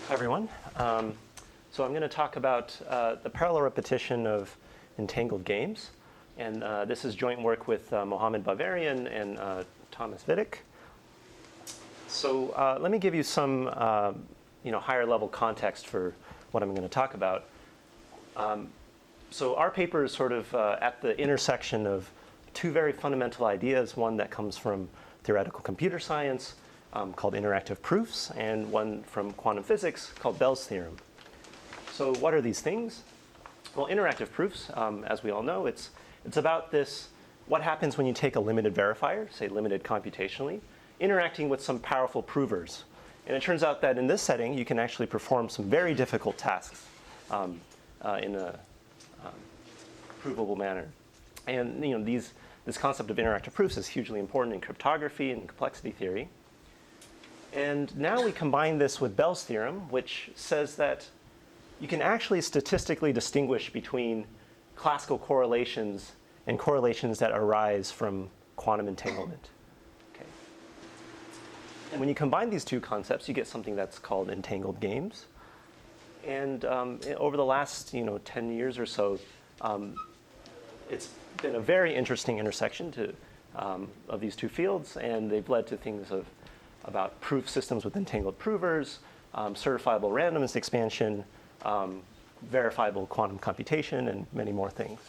Hi, everyone. So I'm going to talk about the parallel repetition of entangled games. And this is joint work with Mohammed Bavarian and Thomas Vidic. So let me give you some higher level context for what I'm going to talk about. So our paper is sort of at the intersection of two very fundamental ideas, one that comes from theoretical computer science called interactive proofs, and one from quantum physics called Bell's theorem. So what are these things? Well, interactive proofs, as we all know, it's about this, what happens when you take a limited verifier, say limited computationally, interacting with some powerful provers. And it turns out that in this setting, you can actually perform some very difficult tasks in a provable manner. And this concept of interactive proofs is hugely important in cryptography and complexity theory. And now we combine this with Bell's theorem, which says that you can actually statistically distinguish between classical correlations and correlations that arise from quantum entanglement. Okay. And when you combine these two concepts, you get something that's called entangled games. And over the last 10 years or so, it's been a very interesting intersection of these two fields, and they've led to things about proof systems with entangled provers, certifiable randomness expansion, verifiable quantum computation, and many more things.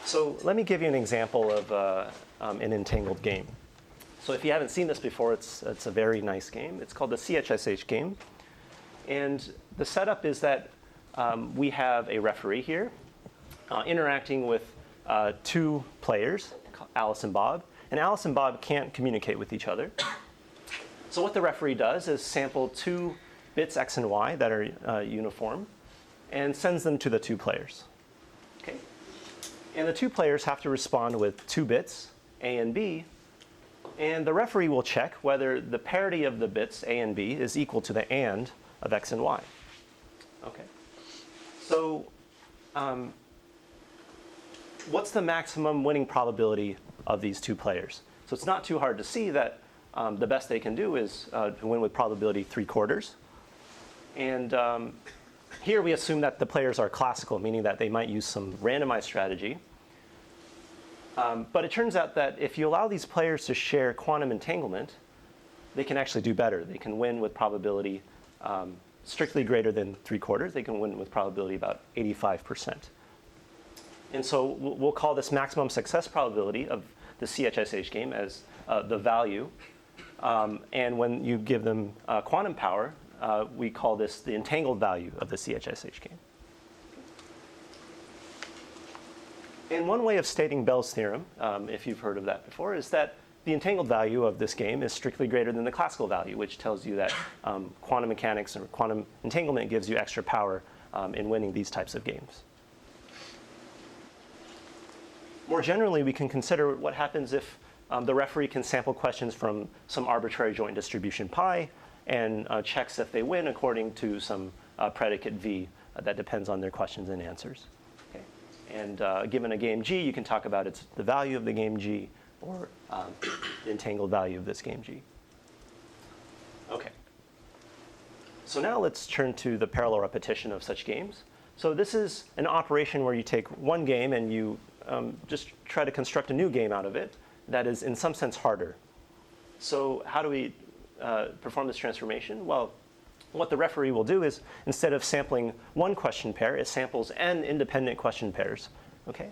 So let me give you an example of an entangled game. So if you haven't seen this before, it's a very nice game. It's called the CHSH game. And the setup is that we have a referee here interacting with two players, Alice and Bob. And Alice and Bob can't communicate with each other. So what the referee does is sample two bits X and Y that are uniform and sends them to the two players. Okay? And the two players have to respond with two bits, A and B, and the referee will check whether the parity of the bits A and B is equal to the AND of X and Y. Okay? So what's the maximum winning probability of these two players? So it's not too hard to see that the best they can do is to win with probability 3/4. And here we assume that the players are classical, meaning that they might use some randomized strategy. But it turns out that if you allow these players to share quantum entanglement, they can actually do better. They can win with probability strictly greater than 3/4. They can win with probability about 85%. And so we'll call this maximum success probability of the CHSH game as the value. And when you give them quantum power, we call this the entangled value of the CHSH game. And one way of stating Bell's theorem, if you've heard of that before, is that the entangled value of this game is strictly greater than the classical value, which tells you that quantum mechanics or quantum entanglement gives you extra power in winning these types of games. More generally, we can consider what happens if the referee can sample questions from some arbitrary joint distribution pi and checks if they win according to some predicate v that depends on their questions and answers. Okay. And given a game G, you can talk about the value of the game G or the entangled value of this game G. Okay. So now let's turn to the parallel repetition of such games. So this is an operation where you take one game and you just try to construct a new game out of it that is in some sense harder. So how do we perform this transformation? Well, what the referee will do is instead of sampling one question pair, it samples n independent question pairs. Okay?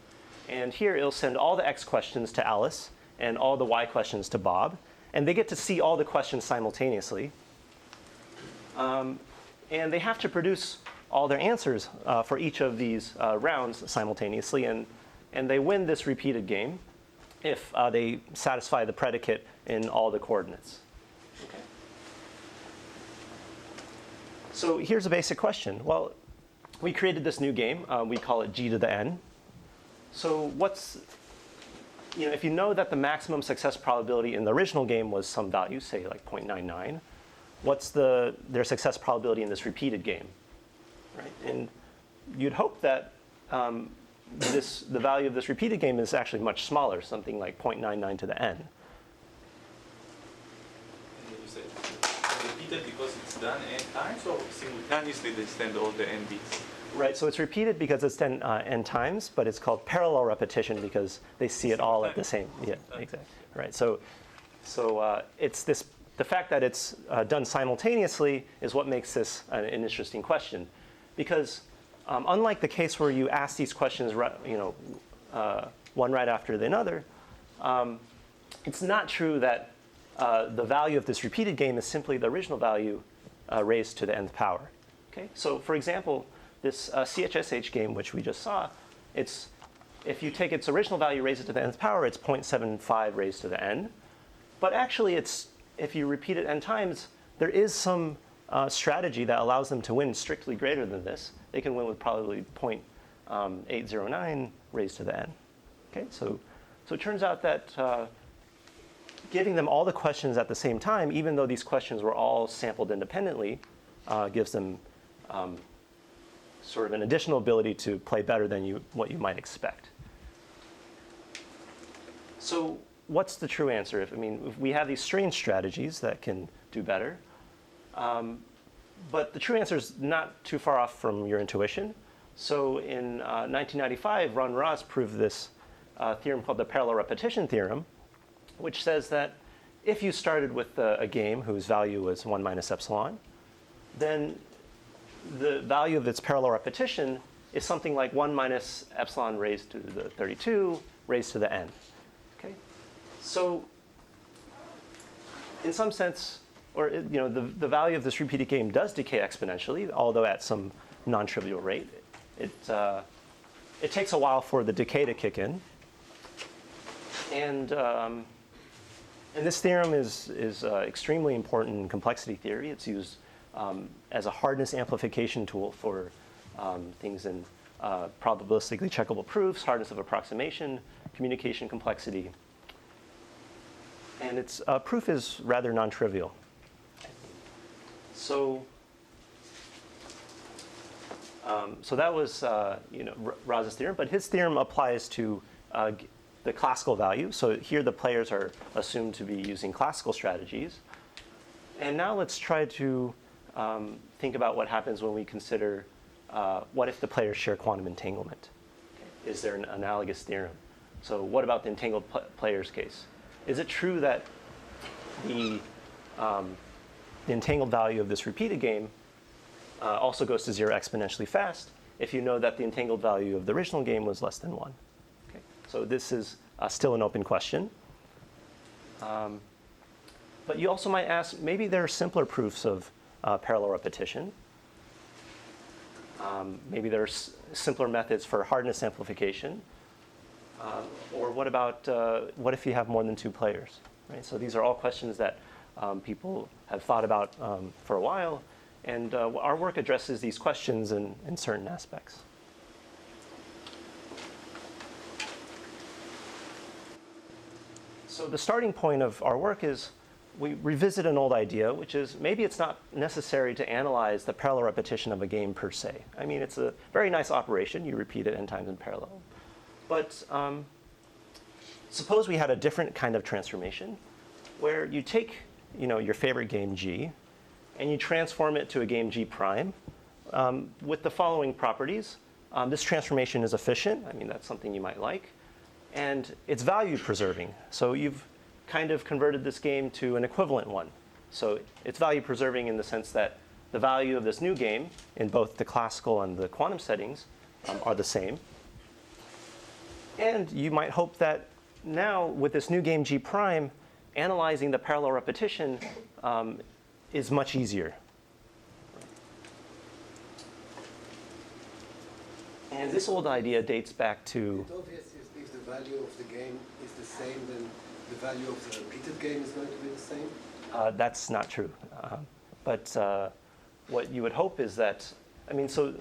And here it'll send all the X questions to Alice and all the Y questions to Bob. And they get to see all the questions simultaneously. And they have to produce all their answers for each of these rounds simultaneously. And they win this repeated game if they satisfy the predicate in all the coordinates. Okay. So here's a basic question. Well, we created this new game. We call it G to the N. So if you know that the maximum success probability in the original game was some value, say like 0.99, what's their success probability in this repeated game? Right? And you'd hope that the value of this repeated game is actually much smaller, something like 0.99 to the n. And then you say repeated because it's done n times, or simultaneously they send all the n bits? Right, so it's repeated because it's done n times, but it's called parallel repetition because they see it all at the same. Yeah, exactly. Right. So it's this. The fact that it's done simultaneously is what makes this an interesting question, because unlike the case where you ask these questions, one right after another, it's not true that the value of this repeated game is simply the original value raised to the nth power. Okay. So for example, this CHSH game, which we just saw, if you take its original value, raise it to the nth power, it's 0.75 raised to the n. But actually, if you repeat it n times, there is some strategy that allows them to win strictly greater than this. They can win with probably 0.809 raised to the n. Okay, so it turns out that giving them all the questions at the same time, even though these questions were all sampled independently, gives them sort of an additional ability to play better than what you might expect. So what's the true answer? If we have these strange strategies that can do better, but the true answer is not too far off from your intuition. So in 1995, Ron Ross proved this theorem called the parallel repetition theorem, which says that if you started with a game whose value was 1 minus epsilon, then the value of its parallel repetition is something like 1 minus epsilon raised to the 32 raised to the n. Okay? So in some sense, the value of this repeated game does decay exponentially, although at some non-trivial rate. It takes a while for the decay to kick in. And this theorem is extremely important in complexity theory. It's used as a hardness amplification tool for things in probabilistically checkable proofs, hardness of approximation, communication complexity. And its proof is rather non-trivial. So that was Raz's theorem, but his theorem applies to the classical value. So here the players are assumed to be using classical strategies. And now let's try to think about what happens when we consider what if the players share quantum entanglement? Is there an analogous theorem? So what about the entangled players case? Is it true that the entangled value of this repeated game also goes to 0 exponentially fast if you know that the entangled value of the original game was less than 1? Okay. So this is still an open question. But you also might ask, maybe there are simpler proofs of parallel repetition. Maybe there are simpler methods for hardness amplification. Or what about, what if you have more than 2 players? Right? So these are all questions that people have thought about for a while. And our work addresses these questions in certain aspects. So the starting point of our work is we revisit an old idea, which is maybe it's not necessary to analyze the parallel repetition of a game per se. I mean, it's a very nice operation. You repeat it n times in parallel. But suppose we had a different kind of transformation where you take your favorite game G and you transform it to a game G prime with the following properties. This transformation is efficient. I mean, that's something you might like. And it's value preserving. So you've kind of converted this game to an equivalent one. So it's value preserving in the sense that the value of this new game in both the classical and the quantum settings are the same. And you might hope that now with this new game G prime, analyzing the parallel repetition is much easier. And this old idea dates back to... It's obvious if the value of the game is the same, then the value of the repeated game is going to be the same? That's not true. But what you would hope is that, so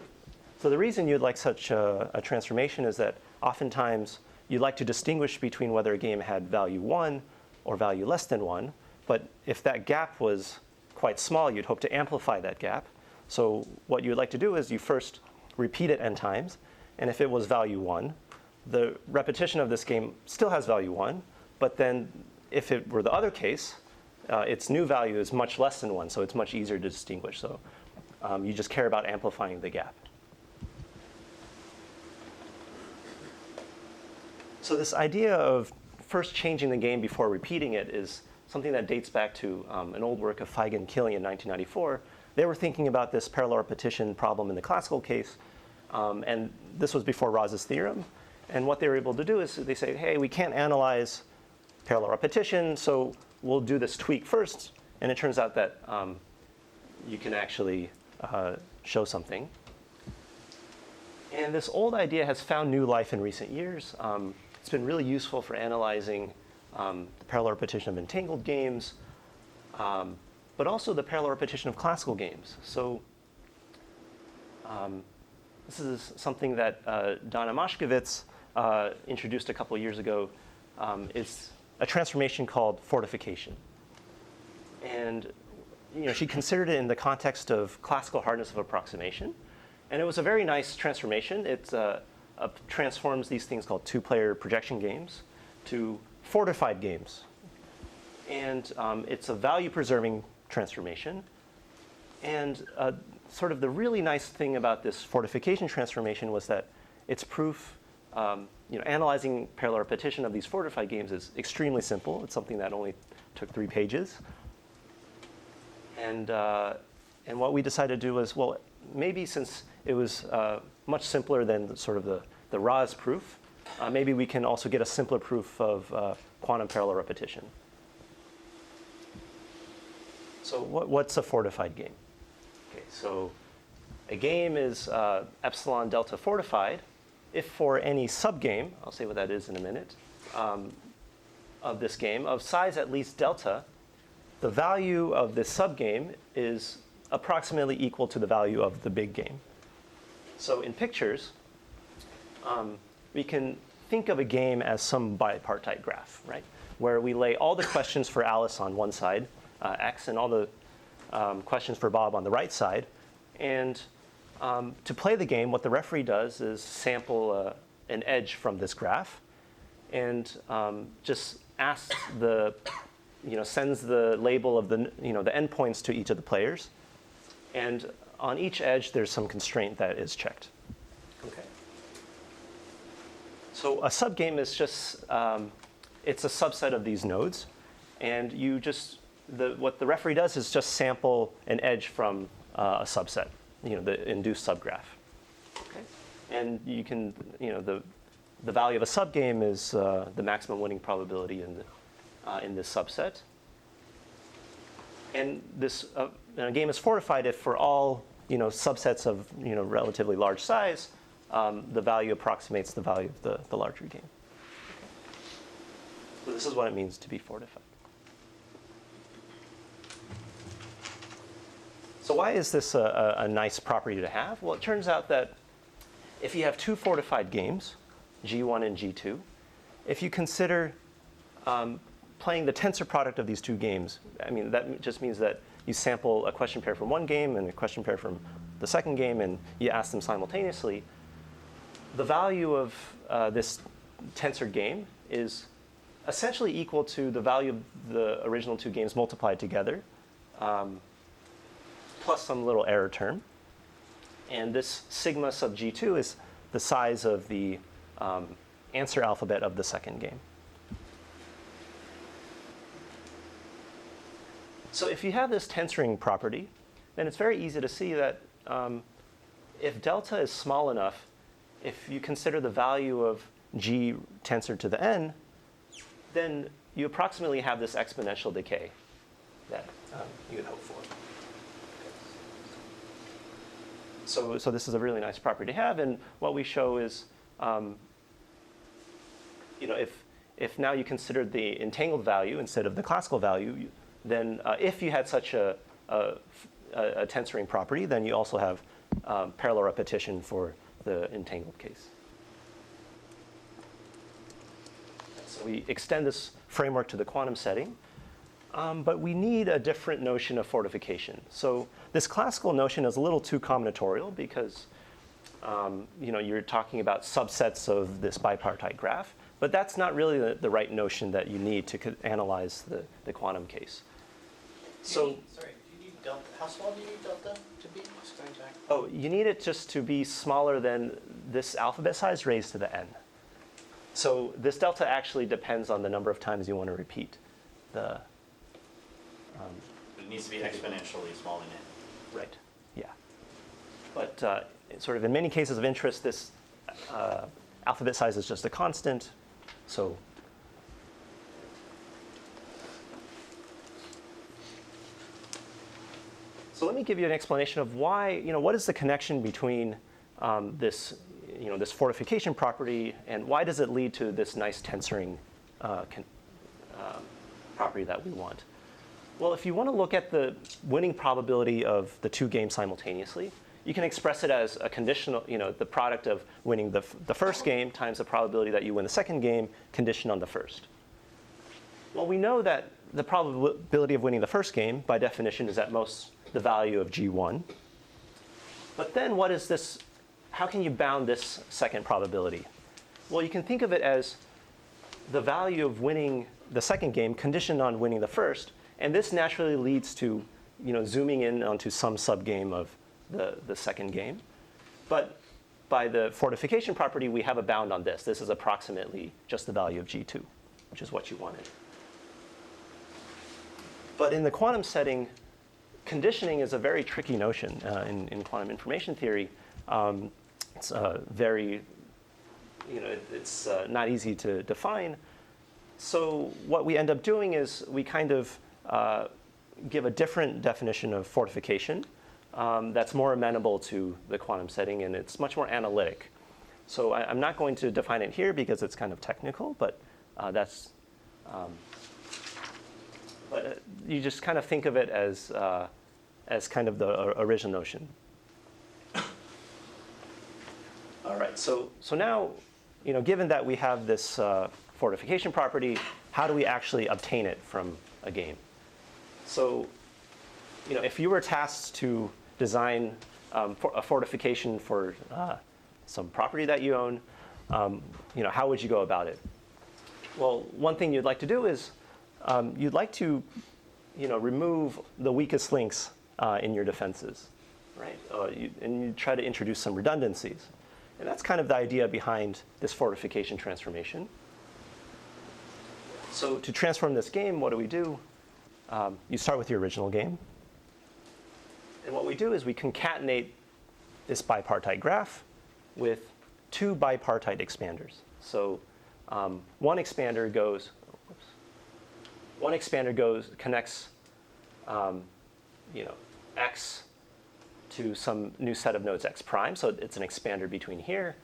the reason you'd like such a transformation is that oftentimes you'd like to distinguish between whether a game had value 1 or value less than 1. But if that gap was quite small, you'd hope to amplify that gap. So what you would like to do is you first repeat it n times. And if it was value 1, the repetition of this game still has value 1. But then if it were the other case, its new value is much less than 1, so it's much easier to distinguish. So you just care about amplifying the gap. So this idea of first changing the game before repeating it is something that dates back to an old work of Feige and Killy in 1994. They were thinking about this parallel repetition problem in the classical case, and this was before Raz's theorem. And what they were able to do is they say, hey, we can't analyze parallel repetition, so we'll do this tweak first. And it turns out that you can actually show something. And this old idea has found new life in recent years. It's been really useful for analyzing the parallel repetition of entangled games, but also the parallel repetition of classical games. So this is something that Donna Moshkevitz introduced a couple years ago. It's a transformation called fortification. And she considered it in the context of classical hardness of approximation. And it was a very nice transformation. It transforms these things called two-player projection games to fortified games. And it's a value-preserving transformation. And sort of the really nice thing about this fortification transformation was that its proof, analyzing parallel repetition of these fortified games is extremely simple. It's something that only took 3 pages. And what we decided to do was, well, maybe since it was much simpler than sort of the Raz proof, maybe we can also get a simpler proof of quantum parallel repetition. So what's a fortified game? Okay, so a game is epsilon delta fortified if for any subgame, I'll say what that is in a minute, of this game, of size at least delta, the value of this subgame is approximately equal to the value of the big game. So in pictures, we can think of a game as some bipartite graph, right? Where we lay all the questions for Alice on one side, X, and all the questions for Bob on the right side. And to play the game, what the referee does is sample an edge from this graph and just asks sends the label of the endpoints to each of the players. And on each edge, there's some constraint that is checked. Okay. So a subgame is just, it's a subset of these nodes. And you just, what the referee does is just sample an edge from a subset, the induced subgraph. Okay. And you can, the value of a subgame is the maximum winning probability in this subset. And this game is fortified if for all subsets of relatively large size, the value approximates the value of the larger game. Okay. So this is what it means to be fortified. So why is this a nice property to have? Well, it turns out that if you have 2 fortified games, G1 and G2, if you consider playing the tensor product of these 2 games, I mean, that just means that you sample a question pair from one game and a question pair from the second game, and you ask them simultaneously. The value of this tensor game is essentially equal to the value of the original 2 games multiplied together, plus some little error term. And this sigma sub G2 is the size of the answer alphabet of the second game. So if you have this tensoring property, then it's very easy to see that if delta is small enough, if you consider the value of G tensor to the n, then you approximately have this exponential decay that you would hope for. So this is a really nice property to have, and what we show is, if now you considered the entangled value instead of the classical value, then if you had such a tensoring property, then you also have parallel repetition for the entangled case. So we extend this framework to the quantum setting, but we need a different notion of fortification. So this classical notion is a little too combinatorial because you're talking about subsets of this bipartite graph, but that's not really the right notion that you need to analyze the quantum case. So, Sorry, do you need delta? How small do you need delta to be? Just going back. oh, you need it just to be smaller than this alphabet size raised to the n. So this delta actually depends on the number of times you want to repeat the. It needs to be exponentially small than n. Right. Yeah. But sort of in many cases of interest, this alphabet size is just a constant. So. So let me give you an explanation of why, what is the connection between this fortification property and why does it lead to this nice tensoring property that we want? Well, if you want to look at the winning probability of the two games simultaneously, you can express it as a conditional, the product of winning the first game times the probability that you win the second game conditioned on the first. Well, we know that the probability of winning the first game, by definition, is at most the value of G1. But then what is this? How can you bound this second probability? Well, you can think of it as the value of winning the second game conditioned on winning the first, and this naturally leads to zooming in onto some subgame of the second game. But by the fortification property, we have a bound on this. This is approximately just the value of G2, which is what you wanted. But in the quantum setting, conditioning is a very tricky notion in quantum information theory. It's very, it's not easy to define. So what we end up doing is we kind of give a different definition of fortification that's more amenable to the quantum setting, and it's much more analytic. So I'm not going to define it here because it's kind of technical, but that's. But you just kind of think of it as kind of the original notion. All right. So now, given that we have this fortification property, how do we actually obtain it from a game? So, if you were tasked to design a fortification for some property that you own, how would you go about it? Well, one thing you'd like to do is you'd like to, remove the weakest links in your defenses, right? And you try to introduce some redundancies. And that's kind of the idea behind this fortification transformation. So to transform this game, what do? You start with your original game. And what we do is we concatenate this bipartite graph with two bipartite expanders. So one expander connects, x to some new set of nodes x prime. So it's an expander between here.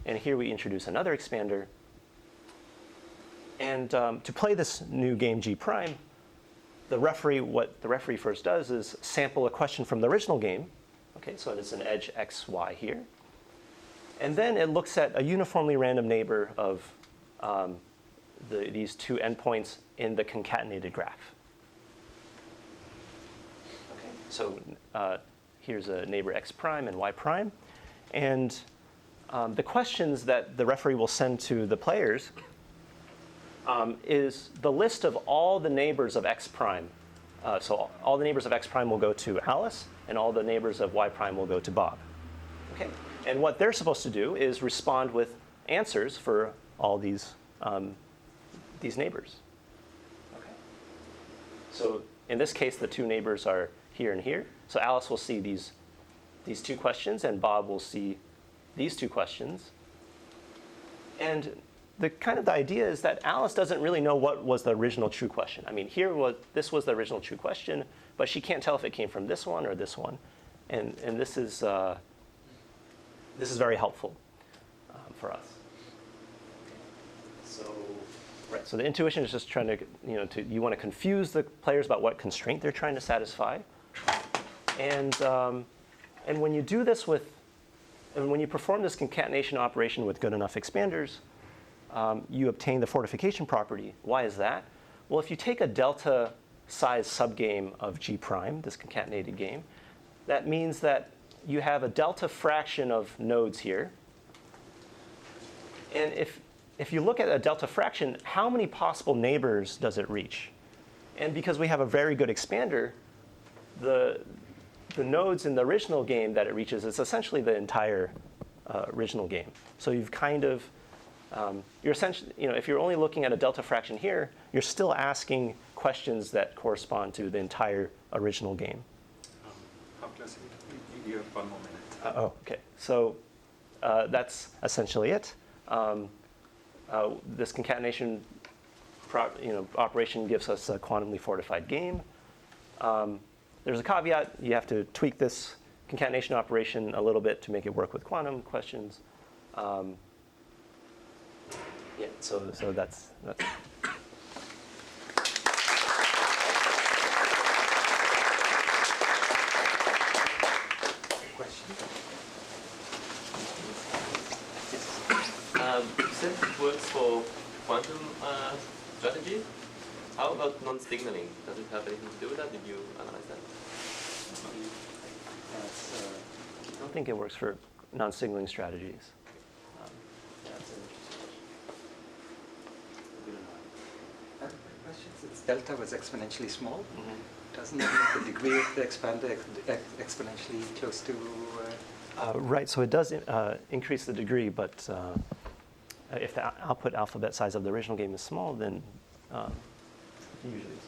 And here we introduce another expander. And to play this new game G prime, what the referee first does is sample a question from the original game. Okay, so it's an edge x, y here. And then it looks at a uniformly random neighbor of these two endpoints in the concatenated graph. Okay, so here's a neighbor x prime and y prime. And the questions that the referee will send to the players is the list of all the neighbors of x prime. So all the neighbors of x prime will go to Alice, and all the neighbors of y prime will go to Bob. Okay? And what they're supposed to do is respond with answers for all these neighbors. Okay? So in this case, the two neighbors are here and here. So Alice will see these two questions, and Bob will see these two questions. And the idea is that Alice doesn't really know what was the original true question. I mean, this was the original true question, but she can't tell if it came from this one or this one. And this is very helpful for us. So the intuition is just trying to, you want to confuse the players about what constraint they're trying to satisfy. And when you do this when you perform this concatenation operation with good enough expanders, you obtain the fortification property. Why is that? Well, if you take a delta size subgame of G prime, this concatenated game, that means that you have a delta fraction of nodes here. And if you look at a delta fraction, how many possible neighbors does it reach? And because we have a very good expander, the nodes in the original game that it reaches is essentially the entire original game. So you've kind of, you're essentially, if you're only looking at a delta fraction here, you're still asking questions that correspond to the entire original game. How does it? You have 1 more minute. Okay. So that's essentially it. This concatenation operation gives us a quantumly fortified game. There's a caveat. You have to tweak this concatenation operation a little bit to make it work with quantum questions. Yeah, so that's You said it works for quantum strategy. How about non-signaling? Does it have anything to do with that? Did you analyze that? I don't think it works for non-signaling strategies. Since delta was exponentially small, doesn't that make the degree of the expander exponentially close to? Right, so it does increase the degree, but if the output alphabet size of the original game is small, then usually it's